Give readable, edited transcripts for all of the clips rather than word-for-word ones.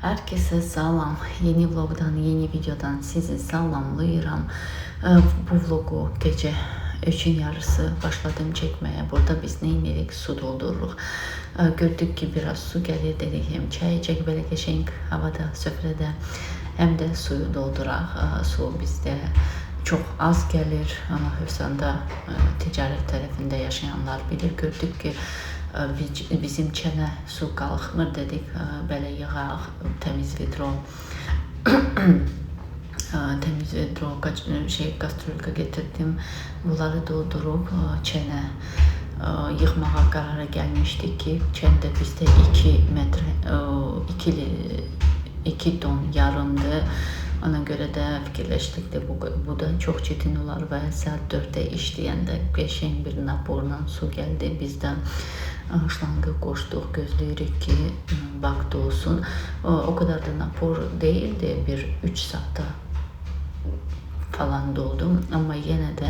Herkese salam. Yeni vlogdan, yeni videodan sizi salamlayıram. Bu vlogu gece 3'ün yarısı başladım çekmeye. Burada biz neymedik? Su doldururuq. Gördük ki biraz su gelir, dedik hem çay içək, belə qəşəng havada, süfrədə, hem de suyu dolduraq. Su bizde çok az gelir. Hövsanda ticaret tərəfində yaşayanlar bilir. Gördük ki bizim çənə su qalxmır, dedik belə yığaq, təmiz vidro kastrolka getirdim. Bunları doldurup çənə yığmağa qərara gəlmişdik ki, çəndə bizdə 2 ton yarımdır. Ona göre de fikirləşdik de bu da çok çetin olar və saat 4'də işləyəndə qəşəng bir naporla su geldi. Bizdən şlangı koştuk, gözləyirik ki vaxt olsun. O kadar da napor değildi, bir 3 saatte falan doldum ama yine de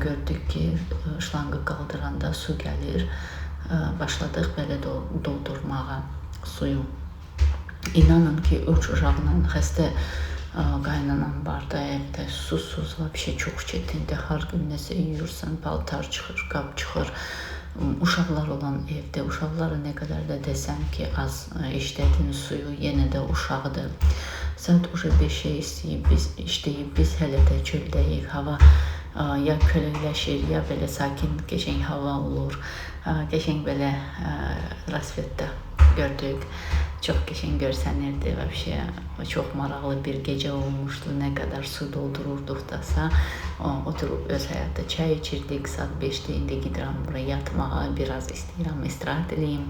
gördük ki şlangı kaldıranda su gelir. Başladık belə doldurmağa suyu. İnanın ki 3 uşaqla xəstə qaynanam vardı evdə, susuz vəbşə çox çətindir. Hər gün nəsə yeyirsən, paltar çıxır, qab çıxır. Uşaqlar olan evdə, uşaqlara nə qədər də desəm ki az işlədin suyu, yenə də uşaqdır. Saat uşaq 5'e işləyib, biz hələ də çöldəyik. Hava ya köləkləşir, ya belə sakin, qəşəng hava olur. Qəşəng belə rasvetdə gördük. Çok qəşəng görsənirdi vəbşə. Çok maraqlı bir gece olmuştu. Ne kadar su doldururdukdasa oturup öz həyatda çay içirdik. Saat 5'te indi gidirəm buraya yatmağa, biraz istəyirəm, istirahat edeyim.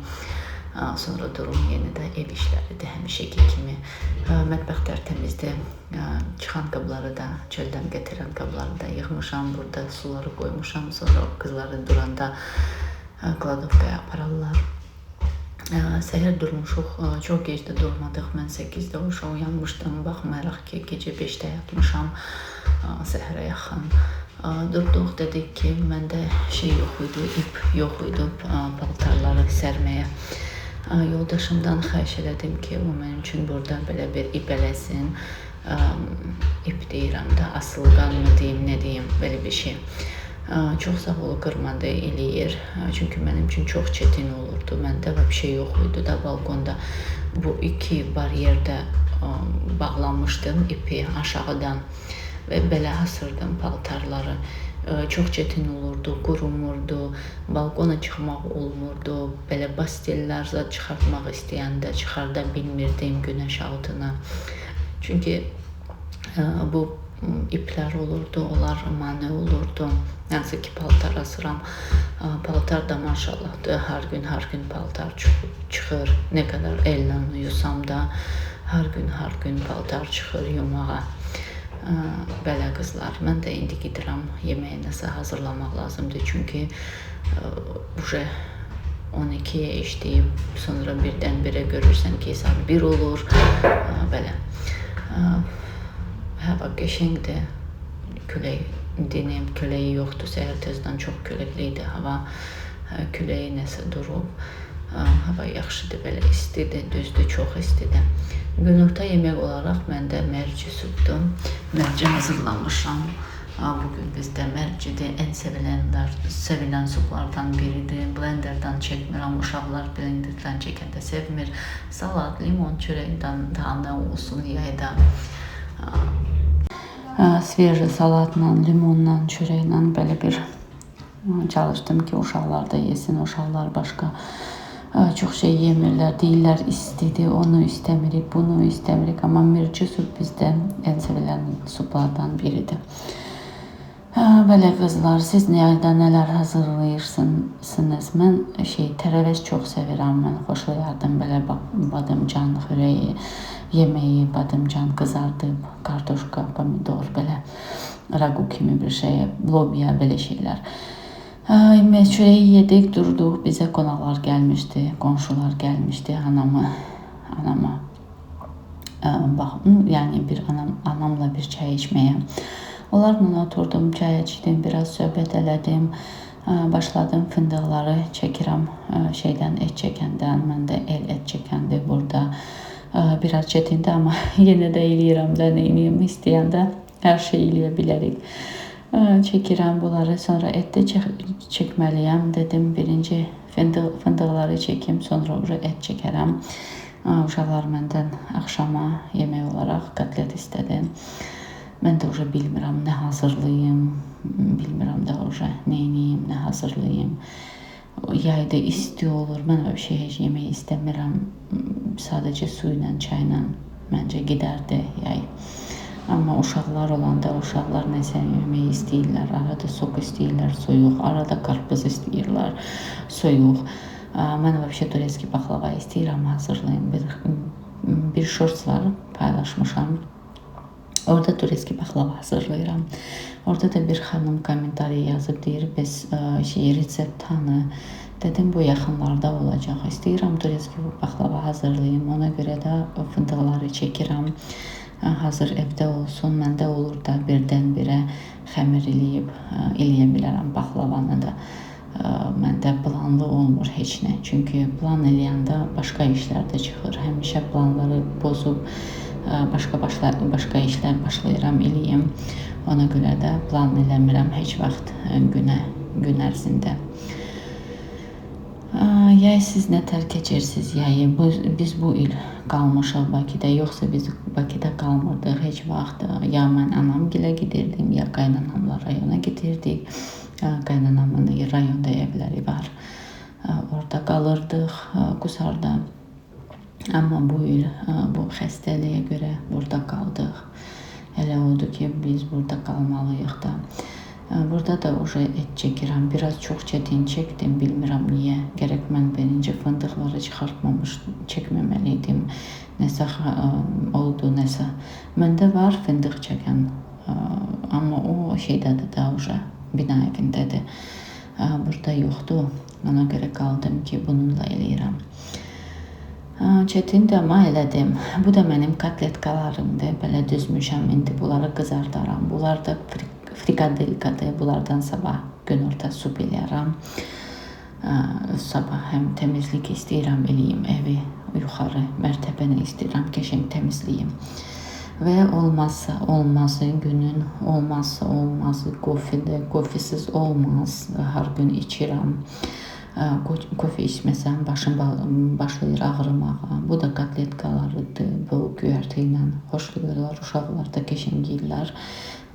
Sonra durum yeni de ev işləridir, həmişəki kimi. Mətbəx tərtəmizdir. Çıxan qabları da, çöldən gətirən qabları da yığmışam. Burada suları koymuşam. Sonra qızları duranda kladovkaya apararlar. Səhər durmuşuq, çox gecdə durmadıq. Mən 8'də uşaq uyanmışdım, baxmayaraq ki gece 5'də yatmışam səhərə yaxın. Durduq, dedik ki məndə şey yox idi, ip yox idi paltarları sərməyə. Yoldaşımdan xahiş elədim ki o mənim üçün burada belə bir ip eləsin. İp deyirəm də, asılqan mı deyim, ne deyim, belə bir şey. Çox sağ ol, qırmadı, eləyir. Çünkü mənim üçün çox çetin olurdu. Məndə bir şey yox idi da balkonda. Bu iki bariyerdə bağlamışdım ipi aşağıdan və belə asırdım paltarları. Çok çetin olurdu, qurumurdu, balkona çıxmaq olmurdu. Belə bastellər zat çıxartmaq istəyəndə çıxarda bilmirdim güneş altına. Çünkü bu ipler olurdu, onlar mane olurdu. Nasıl ki paltar asıram, paltar da maşallahdır, her gün paltar çıxır. Ne kadar elle yusam da her gün paltar çıxır yumağa. Belə qızlar, mən də indi gidirəm, yeməyə nəsə hazırlamaq lazımdır. Çünkü uje 12'ye işləyib, sonra birdən-birə görürsən ki saat 1 olur. Belə hava qəşəngdir, külək dinib, küləyi yoxdur. Səhər tezdən çox küləkliydi hava, küləyi nəsə durub. Hava yaxşıdır, belə istidir, düzdür, çox istidir. Günorta yemək olaraq məndə mərci sübdür. Mərci hazırlamışam. Bugün bizdə mərcidir, ən sevilən suplardan biridir. Blenderdan çəkmirəm, uşaqlar blenderdan çəkəndə sevmir. Salat, limon, çörəkdən daha nə olsun yayda. Sveji salatla, limonla, çörəklə belə bir çalışdım ki uşaqlar da yesin. Uşaqlar başqa çok şey yemirlər, deyirlər istidir, onu istəmirik, bunu istəmirik. Amma mərci süb bizdə ən sevilən suplardan biridir. Belə qızlar, siz nələr hazırlayırsınız? Mən tərəvəz çox sevirəm, mən xoşlayardım belə badımcan xörəyi yeməyi, badımcan qızardıb, kartoşka, pomidor, belə ragu kimi bir şey, lobya, belə şeylər. Çöreği yedik, durduk, bize konaklar gelmişti, komşular gelmişti, anama bakın, yani anamla bir çay içmeye. Onlarla oturdum, çay içtim, biraz söhbət elədim, başladım fındıqları çəkirəm şeydən, et çəkəndən, mən də el et çəkəndi burada. Biraz çətindir, amma yenə də eləyirəm də, neyniyim, istəyəndə hər şey eləyə bilərik. Çəkirəm bunları, sonra et də çəkməliyəm. Dedim, birinci fındıqları çəkim, sonra et çəkərəm. Uşaqlar məndən axşama yemək olaraq kotlet istədi. Mən də bilmirəm nə hazırlayım, bilmirəm də neyniyim, nə hazırlayım. Yayda isti olur, mən heç yemək istəmirəm. Sadəcə su ilə, çayla məncə gedərdi yay. Amma uşaqlar olanda, uşaqlar nəsə yemək istəyirlər, arada sok istəyirlər, soyuq, arada qarpız istəyirlər, soyuq. Mən tureski baklava istəyirəm, hazırlayım. Bir shorts var, paylaşmışam. Orada tureski baklava hazırlayıram. Orada da bir xanım kommentariya yazıb deyir, biz resept tanı. Dedim, bu yaxınlarda olacaq. İstəyirəm tureski baklava hazırlayım. Ona görə də fındıqları çəkirəm. Hazır evdə olsun. Məndə olur da birdən-birə xəmir eləyə bilərəm baklavanı da. Məndə planlı olmur heç nə. Çünki plan eləyəndə başqa işlər də çıxır. Həmişə planları pozub başqa işlər başlayıram eləyim. Ona görə də plan eləmirəm heç vaxt gün ərzində. Yay siz nətər keçirsiniz yayı? Biz bu il qalmışıq Bakıda, yoxsa biz Bakıda qalmırdıq heç vaxt. Ya mən anamgilə gedirdim, ya qaynanamla rayona gedirdik. Qaynanamın rayonda evləri var. Orada qalırdıq, Qusarda. Amma bu il bu xəstəliyə görə burada qaldıq. Elə oldu ki, biz burada qalmalıyıq da. Burada da et çəkirəm. Biraz çox çətin çəkdim, bilmirəm niyə. Gərək mən birinci fındıqları çəkməməliydim. Nəsə oldu, nəsə. Məndə var fındıq çəkən, amma o şeydədir da, bina evindədir. Burada yoxdur. Ona görə qaldım ki, bununla eləyirəm. Çətindir, amma elədim. Bu da mənim kotletkalarımdır. Belə düzmüşəm, indi bunları qızardaram. Bunlar da frikadelkadır. Bunlardan sabah günorta su eləyərəm. Sabah həm təmizlik istəyirəm eləyim, evi yuxarı mərtəbəni istəyirəm qəşəng təmizləyim. Və olmazı günün olmazı kofedir. Kofesiz olmaz. Hər gün içirəm. Kofe içməsəm başım başlayır ağrımağa. Bu da kotletkalarıdır. Bu göyərti ilə xoşlayırlar. Uşaqlar da qəşəng yeyirlər.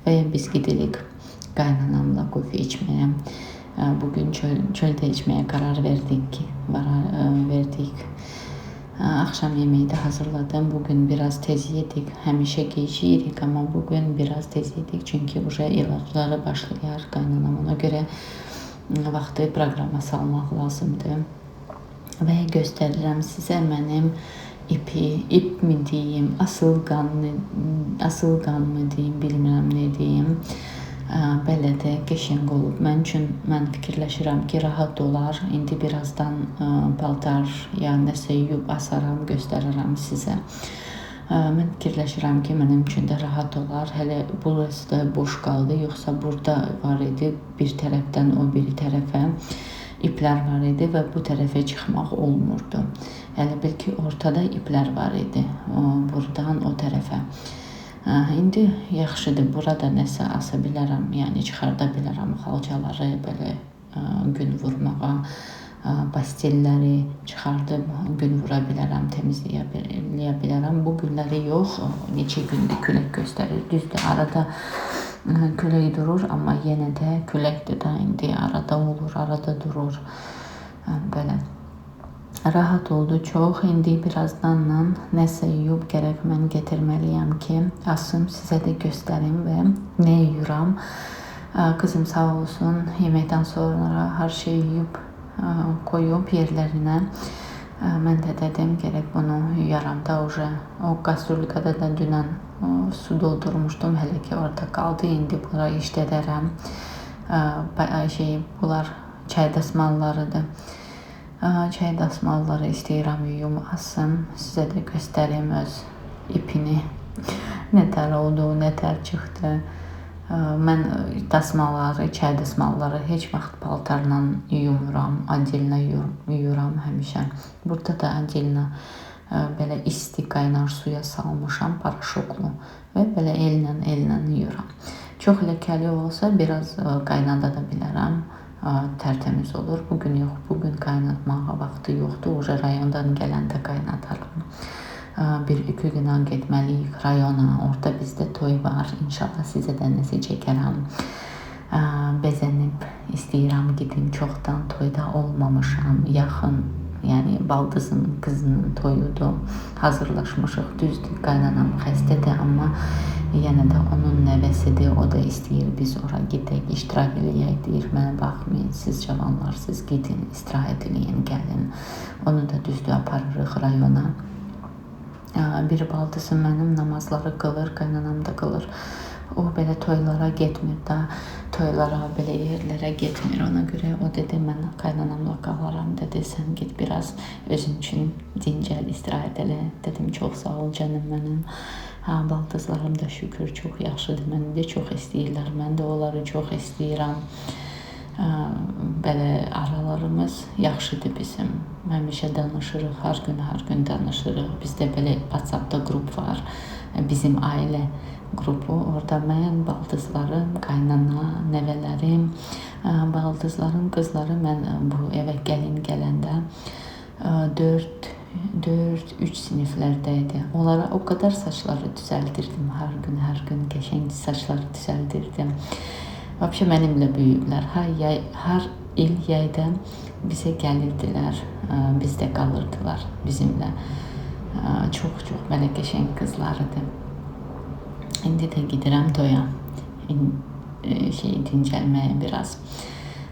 Və biz gidirik qaynanamla kofe içməyə. Bugün çöldə içməyə qərar verdik. Axşam yeməyi də hazırladım. Bugün biraz tez yedik. Həmişə gec yeyirik, amma bugün biraz tez yedik. Çünki ilacları başlayır qaynanam. Ona görə vaxtı proqrama salmaq lazımdır. Və göstərirəm sizə mənim ip mi deyim, asılqan mı deyim, bilmirəm nə deyim. Belə də qəşəng olub. Mən fikirləşirəm ki, rahat olar. İndi birazdan paltar ya nəsə yuyub asaram, göstərərəm sizə. Mən fikirləşirəm ki, mənim üçün də rahat olar. Hələ burası da boş qaldı, yoxsa burada var idi bir tərəfdən o biri tərəfə iplər var idi və bu tərəfə çıxmaq olmurdu. Elə bil ki, ortada iplər var idi, buradan o tərəfə. İndi yaxşıdır, burada nəsə asa bilərəm, yəni çıxarda bilərəm xalçaları, belə gün vurmağa. Pastelləri çıxardıb gün vura bilərəm, təmizləyə bilərəm. Bu günləri yox, neçə gündür külək göstərir. Düzdür, arada külək durur, amma yenə də küləkdir də indi arada olur, arada durur. Belə rahat oldu çox. İndi birazdan nəsə yuyub gərək mən gətirməliyəm ki, asım sizə də göstərim və nə yuyuram. Qızım sağ olsun, yeməkdən sonra hər şey yuyub koyub yerlərinə. Mən də dedim, gərək bunu yuyaram da o kastrolkada da dünən su doldurmuşdum, hələ ki orada qaldı. İndi bura işlədərəm. Bunlar çay dasmallarıdır. Çay dasmalları istəyirəm yuyum, asım. Sizə də göstərim öz ipini. Nətər oldu, nətər çıxdı. Mən çay dasmalları heç vaxt paltarla yuymuram, adillə yuyuram həmişə. Burada da adillə belə isti qaynar suya salmışam paraşoklu və belə ellə yuyuram. Çox ləkəli olsa biraz qaynada da bilərəm. Tərtəmiz olur. Bugün yox, bugün qaynatmağa vaxtı yoxdur. Oca rayondan gələndə qaynadarım. 1-2 günə getməliyik rayona. Orada bizdə toy var. İnşallah sizə də nəsə çəkərəm. Bezənib istəyirəm gedim. Çoxdan toyda olmamışam. Yaxın, yəni baldızın qızının toyudur. Hazırlaşmışıq. Düzdür, qaynanam xəstədir, amma yenə də onun nəvəsidir. O da istəyir biz ora gedək, iştirak eləyək. Deyir, mənə baxmayın, siz cavanlar, siz gedin, istirahət eləyin, gəlin. Onu da düzdür aparırıq rayona. Bir baldızı mənim namazları qılır, qaynanam da qılır. O belə toylara getmir də, toylara, belə yerlərə getmir. Ona görə o dedi, mən qaynanamla qalaram, dedi, sən git biraz özün üçün dincəl, istirahət elə. Dedim, çox sağ ol canım mənim. Baldızlarım da şükür çox yaxşıdır. Məni də çox istəyirlər. Mən də onları çox istəyirəm. Belə aralarımız yaxşıdır bizim. Həmişə danışırıq, hər gün danışırıq. Bizdə belə WhatsApp-da qrup var. Bizim ailə qrupu. Orada mən, baldızlarım, qaynana, nəvələrim, baldızların qızları mən bu evə gəlin gələndə 4-3 siniflərdə idi. Onlara o qədər saçları düzəldirdim. Hər gün qəşəng saçları düzəldirdim. Vəbşə mənimlə böyüyüblər. Hər il yayda bizə gəlirdilər. Bizdə qalırdılar bizimlə. Çox belə qəşəng qızlarıdır. İndi də gedirəm toya. Dincəlməyə biraz.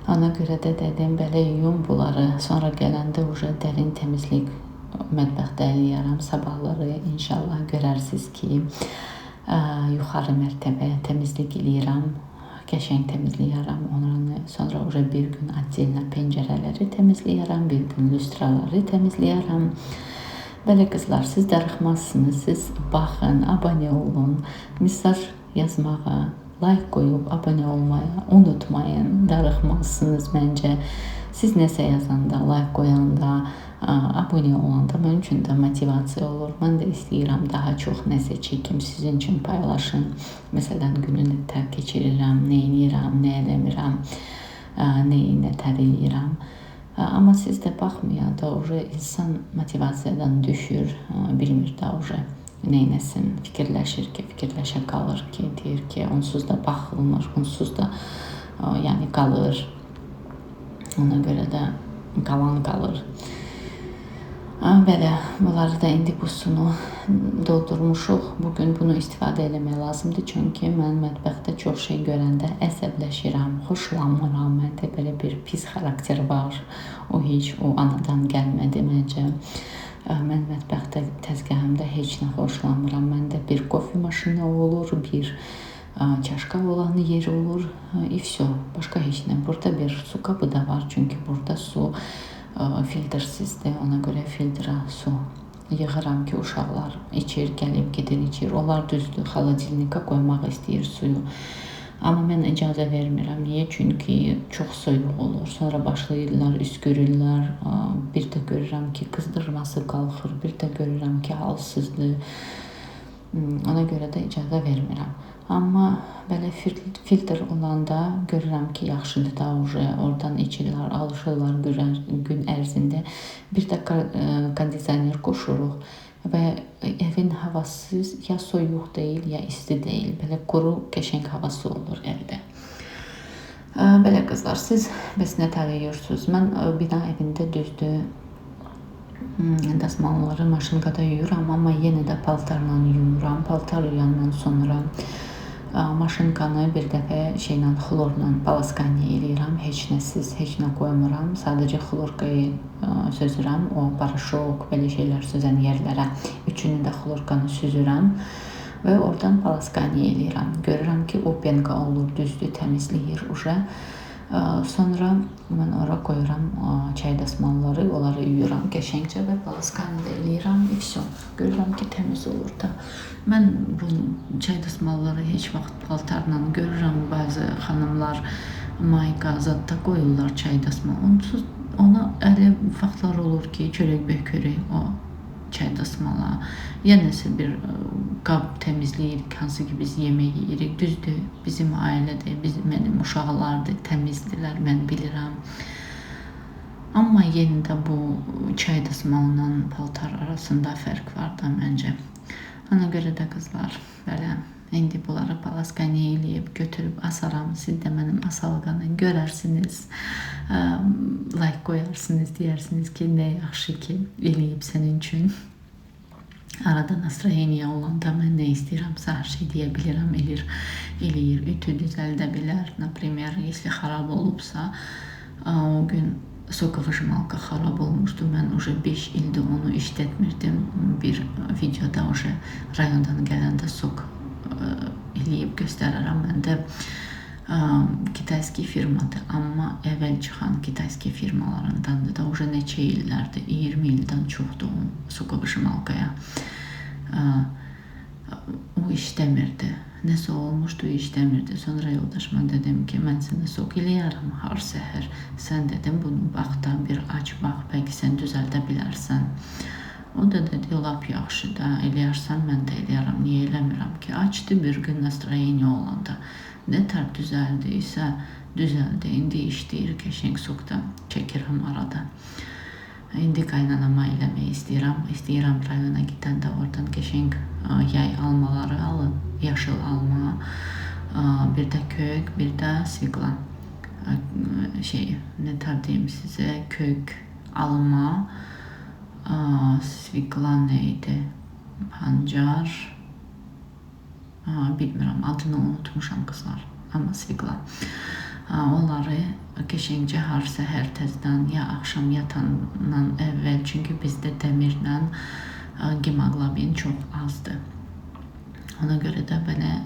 Ona görə də dedim, belə yuyum bunları. Sonra gələndə dərin təmizlik mətbəxdə eləyərəm. Sabahları inşallah görərsiniz ki, yuxarı mərtəbəyə təmizlik eləyirəm. Qəşəng təmizləyərəm. Sonra bir gün atделно pəncərələri təmizləyərəm. Bir gün lüstraları təmizləyərəm. Belə qızlar, siz darıxmazsınız. Siz baxın, abunə olun. Mesaj yazmağa, like qoyub abunə olmaya unutmayın. Darıxmazsınız məncə. Siz nəsə yazanda, like qoyanda, abunə olanda mənim üçün də motivasiya olur. Mən də istəyirəm daha çox nəsə çəkim, sizin üçün paylaşım. Məsələn, gününü tək keçirirəm, nə edirəm, nə eləmirəm, nə tər eləyirəm. Amma siz də baxmayanda insan motivasiyadan düşür, bilmir də neynəsin, fikirləşə qalır ki, deyir ki, onsuz da baxılmır, onsuz da yəni qalır. Ona görə də qalan qalır. Belə, bunları da indi busunu doldurmuşuq. Bugün bunu istifadə eləmək lazımdır. Çünki mən mətbəxdə çox şey görəndə əsəbləşirəm, xoşlanmıram. Məndə belə bir pis xarakter var. O anadan gəlmədi məncə. Mən mətbəxdə təzgahımda heç nə xoşlanmıram. Məndə bir kofe maşını olur, bir çaşka olan yer olur. Все, başqa heç nə. Burada bir su qabı da var. Çünki burada su filtrsizdir. Ona görə filtra su yığıram ki, uşaqlar içir, gəlib gedir içir. Onlar düzdür, xaladilnikə qoymaq istəyir suyu. Amma mən icazə vermirəm. Niyə? Çünki çox soyuq olur. Sonra başlayırlar, üskürürlər. Bir də görürəm ki, qızdırması qalxır. Bir də görürəm ki, halsızdır. Ona görə də icazə vermirəm. Amma belə filtr olanda görürəm ki, yaxşıdır da oradan içirlər, alışırlar gün ərzində. Bir də kondisyoner qoşuruq və evin havası ya soyuq deyil, ya isti deyil. Belə quru, qəşəng havası olur evdə. Belə qızlar, siz bəs nə tər ediyorsunuz? Mən bina evində düzdür dasmalları maşınqada yuyuram, amma yenə də paltarla yuyuram. Paltar yuyandan sonra maşınqanı bir dəfə xlorla palaskaniya eləyirəm. Heç nə qoymuram. Sadəcə xlorkayı süzürəm. O paraşok, belə şeylər süzən yerlərə üçünü də xlorkanı süzürəm və oradan palaskaniya eləyirəm. Görürəm ki, o penka olur, düzdür, təmizləyir. Sonra mən ora qoyuram çay dasmalları, onları yuyuram qəşəngcə və palaskaniya eləyirəm. Görürəm ki, təmiz olur da. Mən bu çay dasmalları heç vaxt paltarla görürəm. Bəzi xanımlar mayka zadda qoyurlar çay dasmalı. Ona elə vaxtlar olur ki, çörək bökürük. çay dasmala, ya nəsə bir qab təmizləyirik, hansı ki biz yemək yeyirik. Düzdür, bizim ailədə, mənim uşaqlardır, təmizdirlər, mən bilirəm. Amma yenə də bu çay dasmalı ilə paltar arasında fərq var da məncə. Ona görə də qızlar, belə indi bunları palaskani eləyib götürüb asaram. Siz də mənim asalğanı görərsiniz, like qoyarsınız, deyərsiniz ki, nə yaxşı ki eləyib sənin üçün. Arada nastroyeniya olanda mən nə istəyirəmsə hər şey deyə bilirəm, eləyir, ütü düzəldə bilər. Например, если xarab olubsa, o gün sokovıjmalka xarab olmuşdu. Mən уже 5 ildir onu işlətmirdim. Bir videoda уже rayondan gələndə sok eləyib göstərərəm. Məndə kitayski firmadır, amma əvvəl çıxan kitayski firmalarındandır da уже neçə illərdir, 20 ildən çoxdur o sokovıjmalkaya. O işləmirdi. Nəsə olmuşdu, işləmirdi. Sonra yoldaşıma dedim ki, mən sənə sok eləyərəm hər səhər. Sən dedim, bunu bax da bir aç, bax, bəlkə sən düzəldə bilərsən. O da dedi, lap yaxşı da, eləyərsən, mən də eləyərəm. Niyə eləmirəm ki? Açdı bir gün nastroyeniya olanda. Nə tər düzəldiysə, düzəldi. İndi işləyir, qəşəng sokda çəkirəm arada. İndi qaynanama eləmək istəyirəm. İstəyirəm rayona gidəndə oradan qəşəng yay almaları alın. Yaşıl alma, bir də kök, bir də svikla. Ne tər deyim sizə, kök alma, svikla neydi? Pancar, bilmirəm, adını unutmuşam qızlar, amma svikla. Onları qəşəngcə hər səhər təzdən ya axşam yatandan əvvəl, çünki bizdə dəmirlə hemoqlobin çox azdır. Ona görə də belə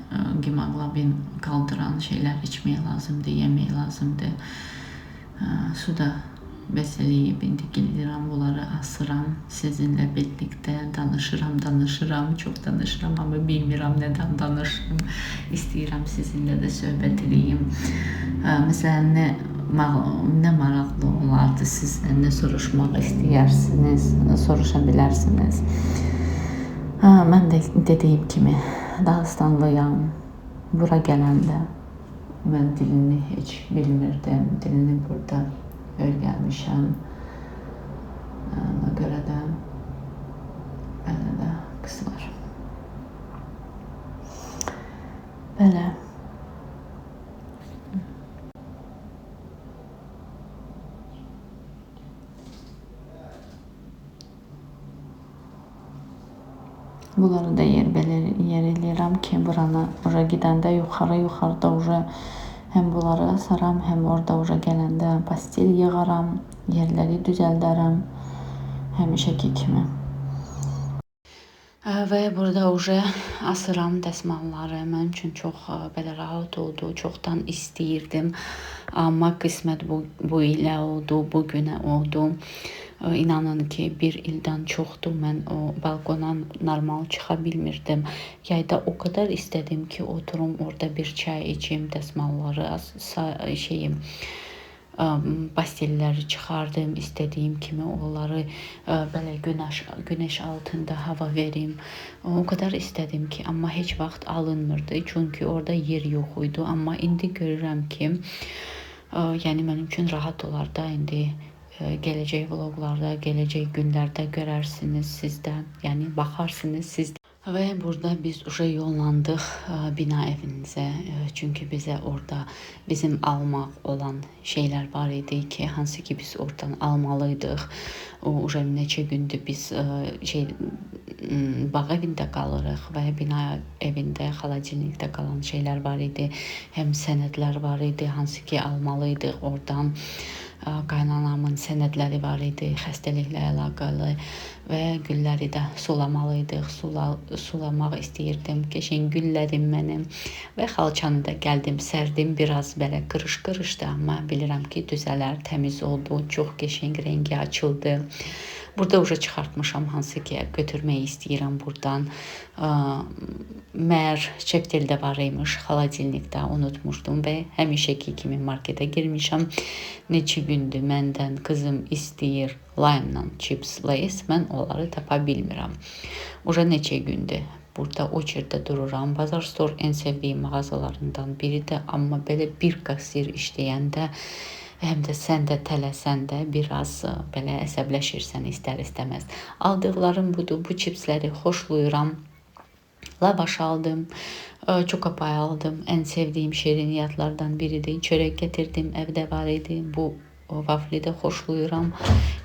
hemoqlobin qaldıran şeylər içmək lazımdır, yemək lazımdır. Suda bəsləyib, indi gəlirəm, bunları asıram, sizinlə birlikdə danışıram, çox danışıram, amma bilmirəm nədən danışım. İstəyirəm sizinlə də söhbət edeyim. Məsələn, nə maraqlı olardı sizlə, nə soruşmaq istəyirsiniz, soruşa bilərsiniz. Mən də dediyim kimi Dağıstanlıyam. Bura gələndə mən dilini heç bilmirdim. Dilini burada öyrənmişəm. Ona görə də belə də qızlar. Belə. Bunları da yer eləyirəm ki, burana gedəndə yuxarıda həm bunları asaram, həm orada gələndə pastel yığaram, yerləri düzəldərəm, həmişəki kimi. Və burada asıram dəsmalları. Mənim üçün çox belə rahat oldu, çoxdan istəyirdim. Amma qismət bu ilə oldu, bu günə oldu. İnanın ki, bir ildən çoxdur mən o balkona normal çıxa bilmirdim. Yayda o qədər istədim ki, oturum orada bir çay içim, dəsmalları, pastelləri çıxardım, istədiyim kimi onları belə günəş altında hava verim. O qədər istədim ki, amma heç vaxt alınmırdı, çünki orada yer yox idi. Amma indi görürəm ki, yəni mənim üçün rahat olar da indi. Gələcək vloglarda, gələcək günlərdə görərsiniz siz də, yəni baxarsınız siz də. Və burada biz yollandıq bina evinizə, çünki bizə orada bizim almaq olan şeylər var idi ki, hansı ki biz oradan almalıydıq. O neçə gündür biz bağ evində qalırıq və bina evində, xaladelnikdə qalan şeylər var idi. Həm sənədlər var idi, hansı ki almalıydıq oradan. Qaynanamın sənədləri var idi, xəstəliklə əlaqəli və gülləri də sulamalıydıq. Sulamaq istəyirdim, qəşəng güllərim mənim və xalçanı da gəldim, sərdim, biraz belə qırış-qırışdı, amma bilirəm ki, düzələr, təmiz oldu, çox qəşəng rəngi açıldı Burada уже çıxartmışam, hansı ki götürmək istəyirəm burdan. Məgər çepteldə var imiş, xaladelnikdə unutmuşdum və həmişəki kimi marketə girmişəm. Neçə gündür məndən qızım istəyir lime-la chips Lay's, mən onları tapa bilmirəm. Уже neçə gündür burada o yerdə dururam. Bazar Store en sevdiyim mağazalarından biridir, amma belə bir kassir işləyəndə həm də sən də tələsən də biraz belə əsəbləşirsən istər-istəməz. Aldıqlarım budur. Bu chipsləri xoşlayıram. Lavaş aldım, çokopay aldım. En sevdiyim şiriniyatlardan biridir. Çörək gətirdim, evdə var idi. Bu vafli də xoşlayıram.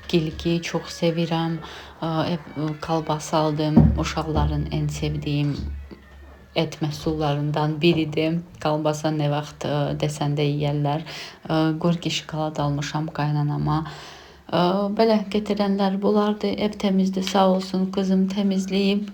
Gilki çox sevirəm. Kalbas aldım. Uşaqların en sevdiyim et məhsullarından biridir. Kalbasa nə vaxt desən də yeyərlər. Gorki şokolad almışam qaynanama. Belə gətirənlər bunlardır. Ev təmizdir, sağ olsun. Qızım təmizləyib.